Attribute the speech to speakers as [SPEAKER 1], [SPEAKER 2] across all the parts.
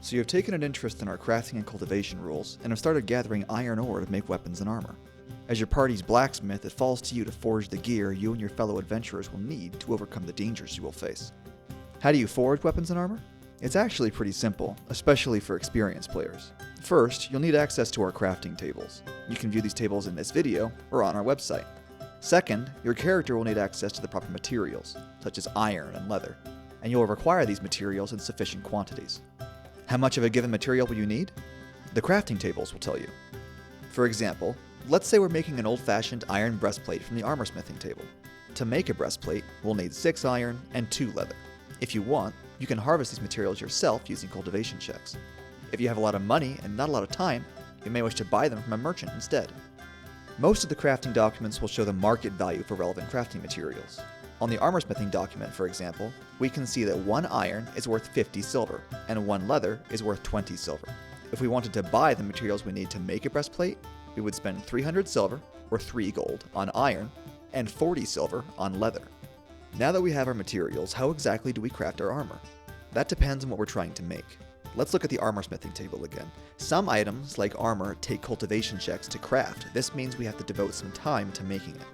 [SPEAKER 1] So you have taken an interest in our crafting and cultivation rules, and have started gathering iron ore to make weapons and armor. As your party's blacksmith, it falls to you to forge the gear you and your fellow adventurers will need to overcome the dangers you will face. How do you forge weapons and armor? It's actually pretty simple, especially for experienced players. First, you'll need access to our crafting tables. You can view these tables in this video or on our website. Second, your character will need access to the proper materials, such as iron and leather, and you will require these materials in sufficient quantities. How much of a given material will you need? The crafting tables will tell you. For example, let's say we're making an old-fashioned iron breastplate from the armor smithing table. To make a breastplate, we'll need 6 iron and 2 leather. If you want, you can harvest these materials yourself using cultivation checks. If you have a lot of money and not a lot of time, you may wish to buy them from a merchant instead. Most of the crafting documents will show the market value for relevant crafting materials. On the armor smithing document, for example, we can see that 1 iron is worth 50 silver, and 1 leather is worth 20 silver. If we wanted to buy the materials we need to make a breastplate, we would spend 300 silver, or 3 gold, on iron, and 40 silver on leather. Now that we have our materials, how exactly do we craft our armor? That depends on what we're trying to make. Let's look at the armor smithing table again. Some items, like armor, take cultivation checks to craft. This means we have to devote some time to making it.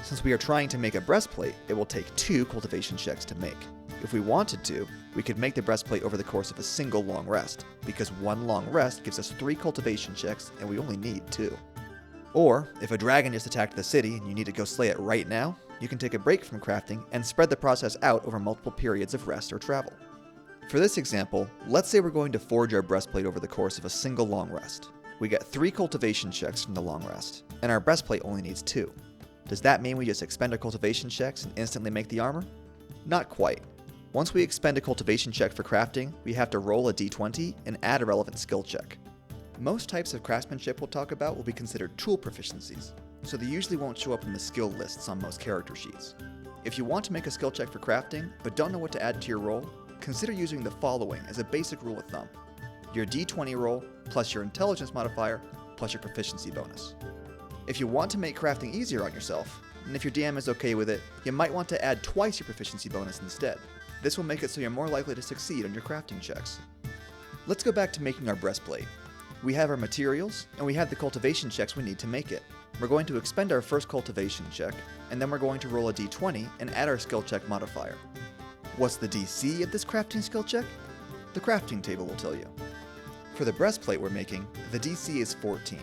[SPEAKER 1] Since we are trying to make a breastplate, it will take 2 cultivation checks to make. If we wanted to, we could make the breastplate over the course of a single long rest, because 1 long rest gives us 3 cultivation checks and we only need 2. Or, if a dragon just attacked the city and you need to go slay it right now, you can take a break from crafting and spread the process out over multiple periods of rest or travel. For this example, let's say we're going to forge our breastplate over the course of a single long rest. We get 3 cultivation checks from the long rest, and our breastplate only needs 2. Does that mean we just expend our cultivation checks and instantly make the armor? Not quite. Once we expend a cultivation check for crafting, we have to roll a d20 and add a relevant skill check. Most types of craftsmanship we'll talk about will be considered tool proficiencies, so they usually won't show up in the skill lists on most character sheets. If you want to make a skill check for crafting, but don't know what to add to your roll, consider using the following as a basic rule of thumb. Your d20 roll, plus your intelligence modifier, plus your proficiency bonus. If you want to make crafting easier on yourself, and if your DM is okay with it, you might want to add twice your proficiency bonus instead. This will make it so you're more likely to succeed on your crafting checks. Let's go back to making our breastplate. We have our materials, and we have the cultivation checks we need to make it. We're going to expend our first cultivation check, and then we're going to roll a d20 and add our skill check modifier. What's the DC of this crafting skill check? The crafting table will tell you. For the breastplate we're making, the DC is 14.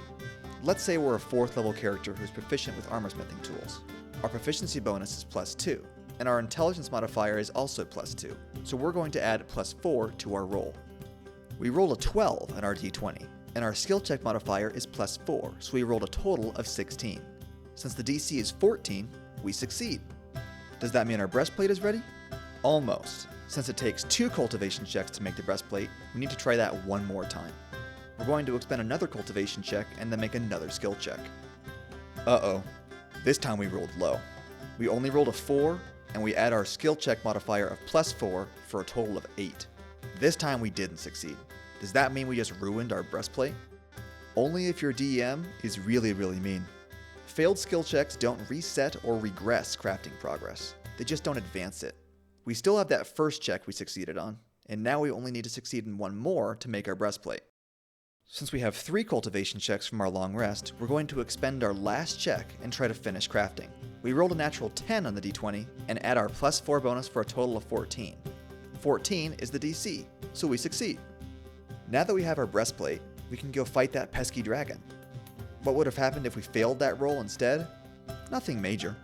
[SPEAKER 1] Let's say we're a 4th level character who's proficient with armor smithing tools. Our proficiency bonus is +2, and our intelligence modifier is also +2, so we're going to add +4 to our roll. We roll a 12 on our d20, and our skill check modifier is +4, so we rolled a total of 16. Since the DC is 14, we succeed. Does that mean our breastplate is ready? Almost. Since it takes 2 cultivation checks to make the breastplate, we need to try that one more time. We're going to expend another cultivation check and then make another skill check. Uh-oh. This time we rolled low. We only rolled a 4, and we add our skill check modifier of +4 for a total of 8. This time we didn't succeed. Does that mean we just ruined our breastplate? Only if your DM is really mean. Failed skill checks don't reset or regress crafting progress. They just don't advance it. We still have that first check we succeeded on, and now we only need to succeed in 1 more to make our breastplate. Since we have 3 cultivation checks from our long rest, we're going to expend our last check and try to finish crafting. We rolled a natural 10 on the d20 and add our +4 bonus for a total of 14. 14 is the DC, so we succeed. Now that we have our breastplate, we can go fight that pesky dragon. What would have happened if we failed that roll instead? Nothing major.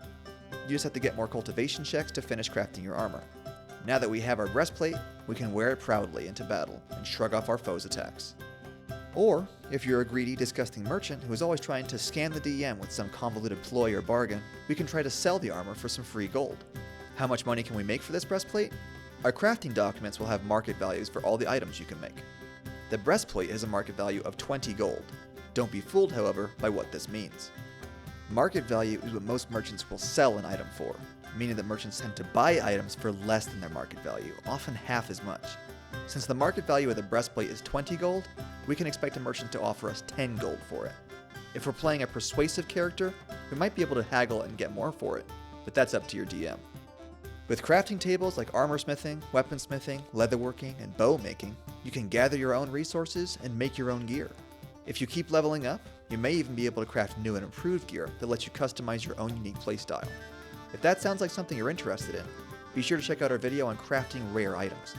[SPEAKER 1] You just have to get more cultivation checks to finish crafting your armor. Now that we have our breastplate, we can wear it proudly into battle and shrug off our foes' attacks. Or, if you're a greedy, disgusting merchant who is always trying to scam the DM with some convoluted ploy or bargain, we can try to sell the armor for some free gold. How much money can we make for this breastplate? Our crafting documents will have market values for all the items you can make. The breastplate has a market value of 20 gold. Don't be fooled, however, by what this means. Market value is what most merchants will sell an item for, meaning that merchants tend to buy items for less than their market value, often half as much. Since the market value of the breastplate is 20 gold, we can expect a merchant to offer us 10 gold for it. If we're playing a persuasive character, we might be able to haggle and get more for it, but that's up to your DM. With crafting tables like armor smithing, weaponsmithing, leatherworking, and bow making, you can gather your own resources and make your own gear. If you keep leveling up, you may even be able to craft new and improved gear that lets you customize your own unique playstyle. If that sounds like something you're interested in, be sure to check out our video on crafting rare items.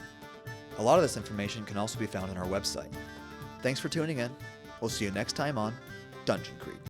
[SPEAKER 1] A lot of this information can also be found on our website. Thanks for tuning in. We'll see you next time on Dungeon Creep.